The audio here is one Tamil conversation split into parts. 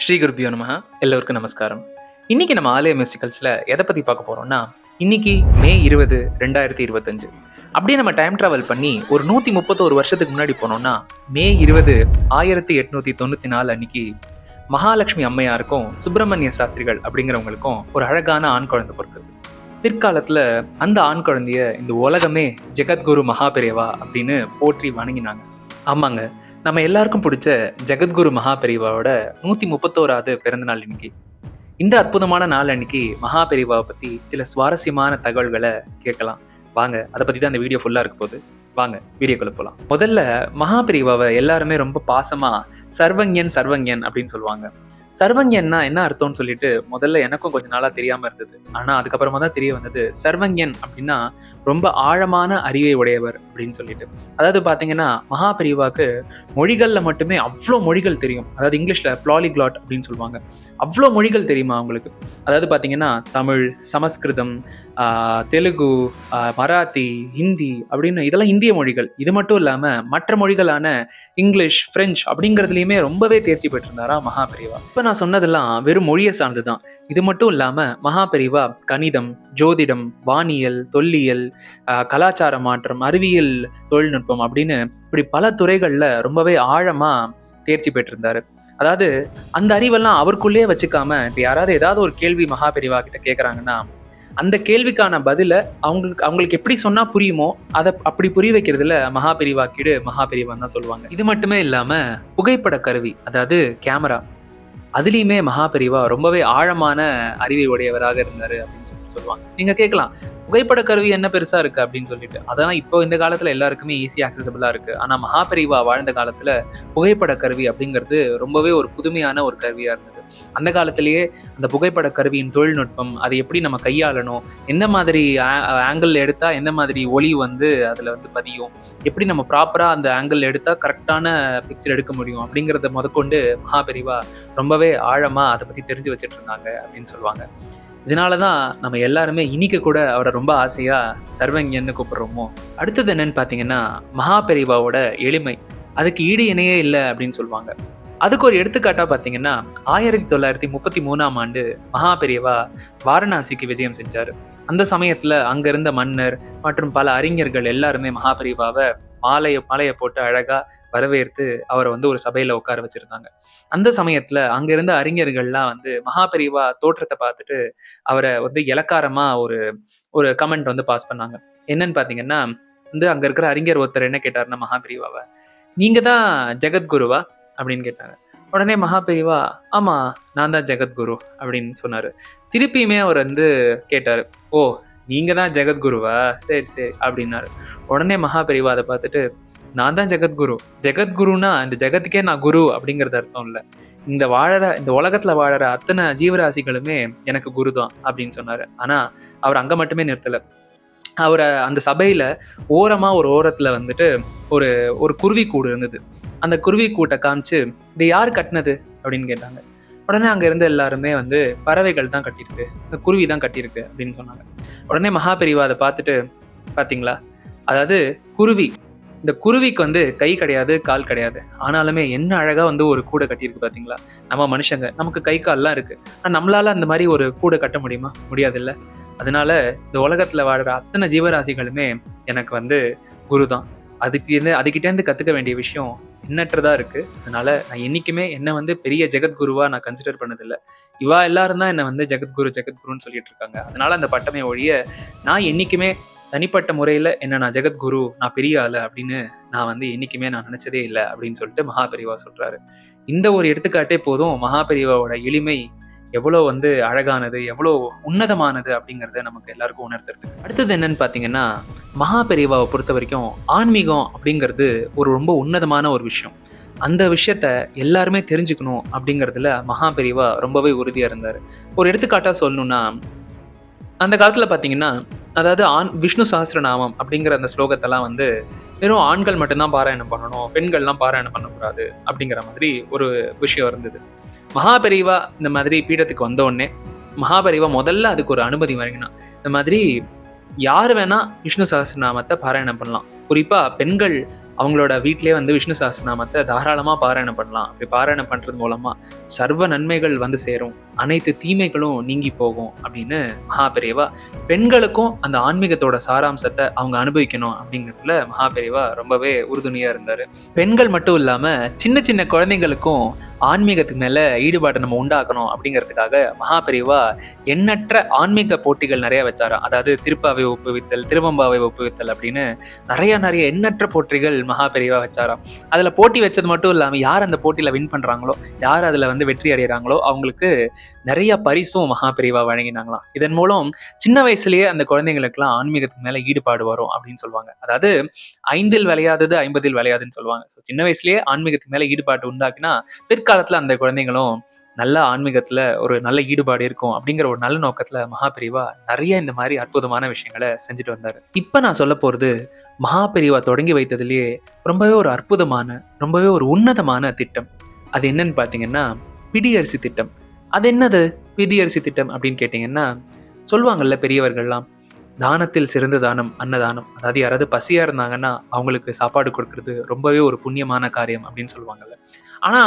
ஸ்ரீ குருபியோ நமஹ. எல்லோருக்கும் நமஸ்காரம். இன்னைக்கு நம்ம ஆலய மியூசிக்கல்ஸில் எதை பற்றி பார்க்க போகிறோம்னா, இன்னைக்கு மே 20, 2025. அப்படியே நம்ம டைம் ட்ராவல் பண்ணி ஒரு 131 வருஷத்துக்கு முன்னாடி போனோம்னா, மே 20, 1894 அன்னைக்கு மகாலட்சுமி அம்மையாருக்கும் சுப்பிரமணிய சாஸ்திரிகள் அப்படிங்கிறவங்களுக்கும் ஒரு அழகான ஆண் குழந்தை பிறக்குது. பிற்காலத்தில் அந்த ஆண் குழந்தைய இந்த உலகமே ஜெகத்குரு மகாபெரியவா அப்படின்னு போற்றி வணங்கினாங்க. ஆமாங்க, நம்ம எல்லாருக்கும் பிடிச்ச ஜெகத்குரு மகாபெரிவாவோட 131வது பிறந்தநாள் இன்னைக்கு. இந்த அற்புதமான நாள் அன்னைக்கு மகாபெரிவாவை பத்தி சில சுவாரஸ்யமான தகவல்களை கேட்கலாம். வாங்க, அதை பத்தி தான் இந்த வீடியோ ஃபுல்லா இருக்க போகுது. வாங்க வீடியோக்குள்ள போலாம். முதல்ல மகாபெரிவாவை எல்லாருமே ரொம்ப பாசமா சர்வஞன் சர்வஞன் அப்படின்னு சொல்லுவாங்க. சர்வஞன்னா என்ன அர்த்தம்னு சொல்லிட்டு முதல்ல எனக்கும் கொஞ்ச நாளா தெரியாம இருந்தது. ஆனா அதுக்கப்புறமா தான் தெரிய வந்தது, சர்வஞன் அப்படின்னா ரொம்ப ஆழமான அறிவை உடையவர் அப்படின்னு சொல்லிட்டு. அதாவது பாத்தீங்கன்னா மகாபெரிவாக்கு மொழிகள்ல மட்டுமே அவ்வளோ மொழிகள் தெரியும். அதாவது இங்கிலீஷ்ல பாலிகிளாட் அப்படின்னு சொல்லுவாங்க. அவ்வளோ மொழிகள் தெரியுமா அவங்களுக்கு. அதாவது பாத்தீங்கன்னா தமிழ், சமஸ்கிருதம், தெலுங்கு, மராத்தி, ஹிந்தி அப்படின்னு இதெல்லாம் இந்திய மொழிகள். இது மட்டும் இல்லாம மற்ற மொழிகளான இங்கிலீஷ், பிரெஞ்சு அப்படிங்கிறதுலயுமே ரொம்பவே தேர்ச்சி பெற்றிருந்தாரா மகாபெரிவா. இப்ப நான் சொன்னதெல்லாம் வெறும் மொழியை சார்ந்துதான். இது மட்டும் இல்லாம மகாபெரிவா கணிதம், ஜோதிடம், வானியல், தொல்லியல், கலாச்சார மாற்றம், அறிவியல், தொழில்நுட்பம் அப்படின்னு இப்படி பல துறைகள்ல ரொம்பவே ஆழமா தேர்ச்சி பெற்றிருந்தாரு. அதாவது அந்த அறிவெல்லாம் அவருக்குள்ளேயே வச்சுக்காம, இப்ப யாராவது ஏதாவது ஒரு கேள்வி மகாபெரிவா கிட்ட கேட்கறாங்கன்னா, அந்த கேள்விக்கான பதில அவங்களுக்கு எப்படி சொன்னா புரியுமோ அதை அப்படி புரிய வைக்கிறதுல மகாபெரிவா கீடு மகாபெரிவான்னு தான் சொல்லுவாங்க. இது மட்டுமே இல்லாம புகைப்பட கருவி, அதாவது கேமரா, அதுலயுமே மகாபெரிவா ரொம்பவே ஆழமான அறிவை உடையவராக இருந்தாரு அப்படின்னு சொல்லுவாங்க. நீங்க கேட்கலாம், புகைப்பட கருவி என்ன பெருசா இருக்கு அப்படின்னு சொல்லிட்டு. அதான் இப்போ இந்த காலத்துல எல்லாருக்குமே ஈஸி ஆக்சசபிளா இருக்கு. ஆனா மகாபெரிவா வாழ்ந்த காலத்துல புகைப்பட கருவி அப்படிங்கிறது ரொம்பவே ஒரு புதுமையான ஒரு கருவியா இருந்தது. அந்த காலத்திலேயே அந்த புகைப்பட கருவியின் தொழில்நுட்பம், அதை எப்படி நம்ம கையாளணும், எந்த மாதிரி ஆங்கிள் எடுத்தா எந்த மாதிரி ஒளி அதுல பதியும், எப்படி நம்ம ப்ராப்பரா அந்த ஆங்கிள் எடுத்தா கரெக்டான பிக்சர் எடுக்க முடியும் அப்படிங்கிறத முதற்கொண்டு மகாபெரிவா ரொம்பவே ஆழமா அதை பத்தி தெரிஞ்சு வச்சுட்டு இருந்தாங்க அப்படின்னு சொல்லுவாங்க. இதனாலதான் நம்ம எல்லாருமே இன்னைக்கு கூட அவரை ரொம்ப ஆசையா சர்வஞன்னு கூப்பிடுறோமோ. அடுத்தது என்னன்னு பாத்தீங்கன்னா மகாபெரிவாவோட எளிமை, அதுக்கு ஈடு இணையே இல்லை அப்படின்னு சொல்லுவாங்க. அதுக்கு ஒரு எடுத்துக்காட்டா பாத்தீங்கன்னா 1933 மகாபெரிவா வாரணாசிக்கு விஜயம் செஞ்சாரு. அந்த சமயத்துல அங்க இருந்த மன்னர் மற்றும் பல அறிஞர்கள் எல்லாருமே மகாபெரிவாவை மாலையை போட்டு அழகா வரவேற்று அவரை ஒரு சபையில உட்கார வச்சிருந்தாங்க. அந்த சமயத்துல அங்க இருந்த அறிஞர்கள்லாம் மகாபெரிவா தோற்றத்தை பார்த்துட்டு அவரை இலக்காரமா ஒரு ஒரு கமெண்ட் பாஸ் பண்ணாங்க. என்னன்னு பாத்தீங்கன்னா அங்க இருக்கிற அறிஞர் ஒருத்தர் என்ன கேட்டாருன்னா மகாபெரிவாவை, நீங்க தான் ஜெகத்குருவா அப்படின்னு கேட்டாங்க. உடனே மகாபெரிவா, ஆமா நான் தான் ஜெகத்குரு அப்படின்னு சொன்னாரு. திருப்பியுமே அவர் கேட்டாரு, ஓ நீங்க தான் ஜெகத்குருவா, சரி சரி அப்படின்னாரு. உடனே மகாபெரிவா அதை பார்த்துட்டு, நான் தான் ஜெகத்குரு, ஜெகத்குருன்னா இந்த ஜெகத்துக்கே நான் குரு அப்படிங்கிறது அர்த்தம் இல்லை, இந்த உலகத்துல வாழற அத்தனை ஜீவராசிகளுமே எனக்கு குரு தான் அப்படின்னு சொன்னாரு. ஆனா அவர் அங்க மட்டுமே நிறுத்தல. அவரை அந்த சபையில ஒரு ஓரத்துல ஒரு ஒரு குருவி கூடு இருந்தது. அந்த குருவி கூட்டை காமிச்சு, இது யார் கட்டினது அப்படின்னு கேட்டாங்க. உடனே அங்க இருந்த எல்லாருமே பறவைகள் தான் கட்டியிருக்கு, இந்த குருவி தான் கட்டியிருக்கு அப்படின்னு சொன்னாங்க. உடனே மகாபெரிவா அதை பார்த்துட்டு, பாத்தீங்களா, அதாவது குருவி, இந்த குருவிக்கு கை கிடையாது, கால் கிடையாது, ஆனாலுமே என்ன அழகா ஒரு கூடை கட்டியிருக்கு பாத்தீங்களா. நம்ம மனுஷங்க நமக்கு கை கால்லாம் இருக்கு, ஆனா நம்மளால அந்த மாதிரி ஒரு கூடை கட்ட முடியுமா? முடியாது இல்ல. அதனால இந்த உலகத்துல வாழற அத்தனை ஜீவராசிகளுமே எனக்கு குரு தான். அதுகிட்ட இருந்து கத்துக்க வேண்டிய விஷயம் எண்ணற்றதா இருக்கு. அதனால நான் என்னைக்குமே என்ன பெரிய ஜெகத்குருவா நான் கன்சிடர் பண்ணதில்லை. இவா எல்லாரும் தான் என்ன ஜெகத்குருன்னு சொல்லிட்டு இருக்காங்க. அதனால அந்த பட்டமே ஒழிய நான் என்னைக்குமே தனிப்பட்ட முறையில என்ன நான் ஜெகத்குரு, நான் பெரிய ஆளு அப்படின்னு நான் என்னைக்குமே நான் நினைச்சதே இல்லை அப்படின்னு சொல்லிட்டு மகாபெரிவா சொல்றாரு. இந்த ஒரு எடுத்துக்காட்டே போதும் மகாபெரிவாவோட எளிமை எவ்வளவு அழகானது, எவ்வளவு உன்னதமானது அப்படிங்கறத நமக்கு எல்லாருக்கும் உணர்த்துறது. அடுத்தது என்னன்னு பாத்தீங்கன்னா மகாபெரிவாவை பொறுத்த வரைக்கும் ஆன்மீகம் அப்படிங்கிறது ஒரு ரொம்ப உன்னதமான ஒரு விஷயம். அந்த விஷயத்த எல்லாருமே தெரிஞ்சுக்கணும் அப்படிங்கிறதுல மகாபெரிவா ரொம்பவே உறுதியா இருந்தாரு. ஒரு எடுத்துக்காட்டா சொல்லணும்னா, அந்த காலத்துல பாத்தீங்கன்னா, அதாவது விஷ்ணு சஹஸ்ரநாமம் அப்படிங்கிற அந்த ஸ்லோகத்தெல்லாம் வெறும் ஆண்கள் மட்டும்தான் பாராயணம் பண்ணணும், பெண்கள்லாம் பாராயணம் பண்ணக்கூடாது அப்படிங்கிற மாதிரி ஒரு விஷயம் இருந்தது. மகாபெரிவா இந்த மாதிரி பீடத்துக்கு வந்த உடனே மகாபெரிவா முதல்ல அதுக்கு ஒரு அனுமதி வழங்கினான். இந்த மாதிரி யார் வேணா விஷ்ணு சஹஸ்ரநாமத்தை பாராயணம் பண்ணலாம், குறிப்பா பெண்கள் அவங்களோட வீட்டிலேயே வந்து விஷ்ணு சஹஸ்ரநாமத்தை தாராளமா பாராயணம் பண்ணலாம். அப்படி பாராயணம் பண்றது மூலமா சர்வ நன்மைகள் வந்து சேரும். அனைத்து தீமைகளும் நீங்கி போகும் அப்படின்னு மகாபெரிவா பெண்களுக்கும் அந்த ஆன்மீகத்தோட சாராம்சத்தை அவங்க அனுபவிக்கணும் அப்படிங்கிறதுல மகாபெரிவா ரொம்பவே உறுதுணையா இருந்தாரு. பெண்கள் மட்டும் இல்லாம சின்ன சின்ன குழந்தைங்களுக்கும் ஆன்மீகத்துக்கு மேல ஈடுபாட்டை நம்ம உண்டாக்கணும் அப்படிங்கிறதுக்காக மகாபெரிவா எண்ணற்ற ஆன்மீக போட்டிகள் நிறைய வச்சாராம். அதாவது திருப்பாவை ஒப்புவித்தல், திருவம்பாவை ஒப்புவித்தல் அப்படின்னு நிறைய எண்ணற்ற போட்டிகள் மகாபெரிவா வச்சாராம். அதுல போட்டி வச்சது மட்டும் இல்லாம யார் அந்த போட்டியில வின் பண்றாங்களோ, யார் அதுல வந்து வெற்றி அடைகிறாங்களோ அவங்களுக்கு நிறைய பரிசும் மகாபெரிவா வழங்கினாங்களாம். இதன் மூலம் சின்ன வயசுலயே அந்த குழந்தைங்களுக்குலாம் ஆன்மீகத்துக்கு மேல ஈடுபாடு வரும் அப்படின்னு சொல்லுவாங்க. அதாவது 5ல் விளையாதது 50ல் விளையாதுன்னு சொல்லுவாங்க. சின்ன வயசுலயே ஆன்மீகத்துக்கு மேல ஈடுபாடு உண்டாக்குனா பிற்காலத்துல அந்த குழந்தைங்களும் நல்ல ஆன்மீகத்துல ஒரு நல்ல ஈடுபாடு இருக்கும் அப்படிங்கிற ஒரு நல்ல நோக்கத்துல மகாபெரிவா நிறைய இந்த மாதிரி அற்புதமான விஷயங்களை செஞ்சுட்டு வந்தாரு. இப்ப நான் சொல்ல போறது மகாபெரிவா தொடங்கி வைத்ததுலயே ரொம்பவே ஒரு அற்புதமான, ரொம்பவே ஒரு உன்னதமான திட்டம். அது என்னன்னு பாத்தீங்கன்னா பிடியரிசி திட்டம். அது என்னது பிடியரிசி திட்டம் அப்படின்னு கேட்டீங்கன்னா, சொல்லுவாங்கல்ல பெரியவர்கள்லாம், தானத்தில் சிறந்த தானம் அன்னதானம். அதாவது யாராவது பசியா இருந்தாங்கன்னா அவங்களுக்கு சாப்பாடு கொடுக்கறது ரொம்பவே ஒரு புண்ணியமான காரியம் அப்படின்னு சொல்லுவாங்கல்ல. ஆனா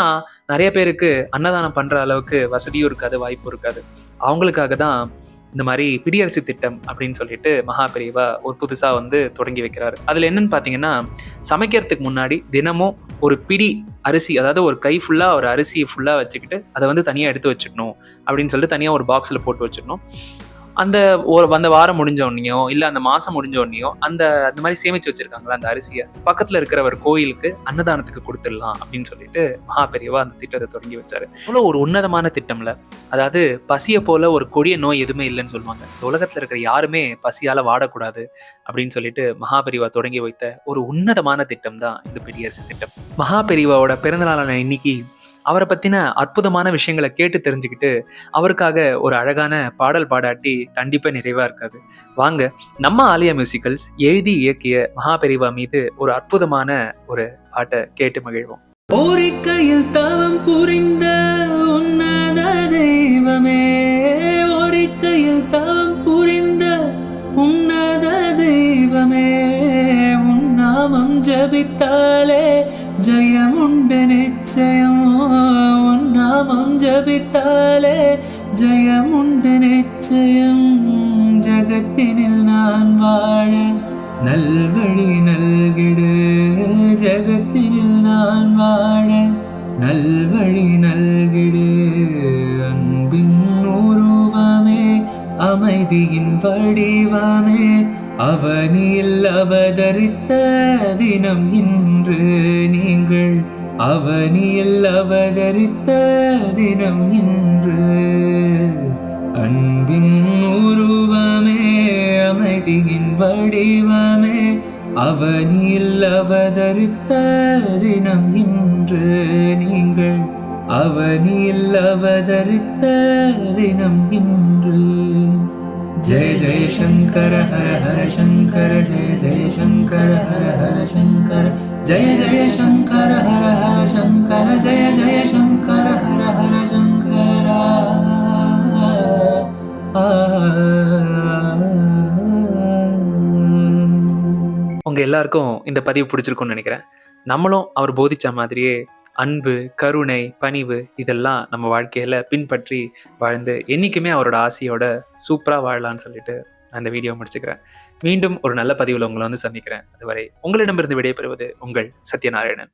நிறைய பேருக்கு அன்னதானம் பண்ற அளவுக்கு வசதியும் இருக்காது, வாய்ப்பும் இருக்காது. அவங்களுக்காக தான் இந்த மாதிரி பிடியரிசி திட்டம் அப்படின்னு சொல்லிட்டு மகாபெரிவா ஒரு புதுசா வந்து தொடங்கி வைக்கிறாரு. அதுல என்னன்னு பாத்தீங்கன்னா, சமைக்கிறதுக்கு முன்னாடி தினமும் ஒரு பிடி அரிசி, அதாவது ஒரு கை ஃபுல்லா ஒரு அரிசியை ஃபுல்லா வச்சுக்கிட்டு அதை வந்து தனியா எடுத்து வச்சிடணும் அப்படின்னு சொல்லிட்டு தனியா ஒரு பாக்ஸ்ல போட்டு வச்சிடணும். அந்த அந்த வாரம் முடிஞ்ச உடனேயோ இல்ல அந்த மாசம் முடிஞ்ச உடனேயோ அந்த மாதிரி சேமிச்சு வச்சிருக்காங்களா அந்த அரிசியை பக்கத்துல இருக்கிற ஒரு கோயிலுக்கு அன்னதானத்துக்கு கொடுத்துடலாம் அப்படின்னு சொல்லிட்டு மகாபெரிவா அந்த திட்டத்தை தொடங்கி வச்சாரு. அவ்வளவு ஒரு உன்னதமான திட்டம்ல. அதாவது பசிய போல ஒரு கொடிய நோய் எதுவுமே இல்லைன்னு சொல்லுவாங்க. இந்த உலகத்துல இருக்கிற யாருமே பசியால வாடக்கூடாது அப்படின்னு சொல்லிட்டு மகாபெரிவா தொடங்கி வைத்த ஒரு உன்னதமான திட்டம் தான் இந்த பிடியரசு திட்டம். மகாபெரிவாவோட பிறந்தநாளான இன்னைக்கு அவரை பத்தின அற்புதமான விஷயங்களை கேட்டு தெரிஞ்சுக்கிட்டு அவருக்காக ஒரு அழகான பாடல் பாடாட்டி கண்டிப்பா நிறைவா இருக்காது. வாங்க, நம்ம ஆலயா மியூசிக்கல்ஸ் எழுதி இயக்கிய மகாபெரிவா மீது ஒரு அற்புதமான ஒரு பாட்டை கேட்டு மகிழ்வோம். ஓரிக்கையில் தவம் புரிந்த உன்னத தெய்வமே, ஓரிக்கையில் தவம் புரிந்த உன்னத தெய்வமே, உன்னாமம் ஜபித்தாலே ஜெயமுண்டு நிச்சயம், உன்னாமம் ஜபித்தாலே ஜெயமுண்டு நிச்சயம். ஜகத்தினில் நான் வாழ நல்வழி நல்கிடு, ஜகத்தினில் நான் வாழ நல்வழி நல்கிடு. அன்பின் உருவமே, அமைதியின் வடிவமே, அவனில் அவதரித்த தினம் இன்று நீங்கள், அவனில் அவதரித்த தினம் இன்று. அன்பின் உருவமே, அமைதியின் வடிவமே, அவனில் அவதரித்த தினம் இன்று நீங்கள், அவனில் அவதரித்த தினம் இன்று. जय जय शंकर हर हर शंकर, जय जय शंकर हर हर शंकर, जय जय शंकर हर हर शंकर, जय जय शंकर हर हर शंकर. உங்க எல்லாருக்கும் இந்த பதிவு பிடிச்சிருக்கும்னு நினைக்கிறேன். நம்மளும் அவர் போதிச்ச மாதிரியே அன்பு, கருணை, பணிவு இதெல்லாம் நம்ம வாழ்க்கையில பின்பற்றி வாழ்ந்து என்னைக்குமே அவரோட ஆசையோட சூப்பரா வாழலாம்னு சொல்லிட்டு நான் இந்த வீடியோ முடிச்சுக்கிறேன். மீண்டும் ஒரு நல்ல பதிவுல உங்களை வந்து சந்திக்கிறேன். அதுவரை உங்களிடமிருந்து விடைபெறுவது உங்கள் சத்யநாராயணன்.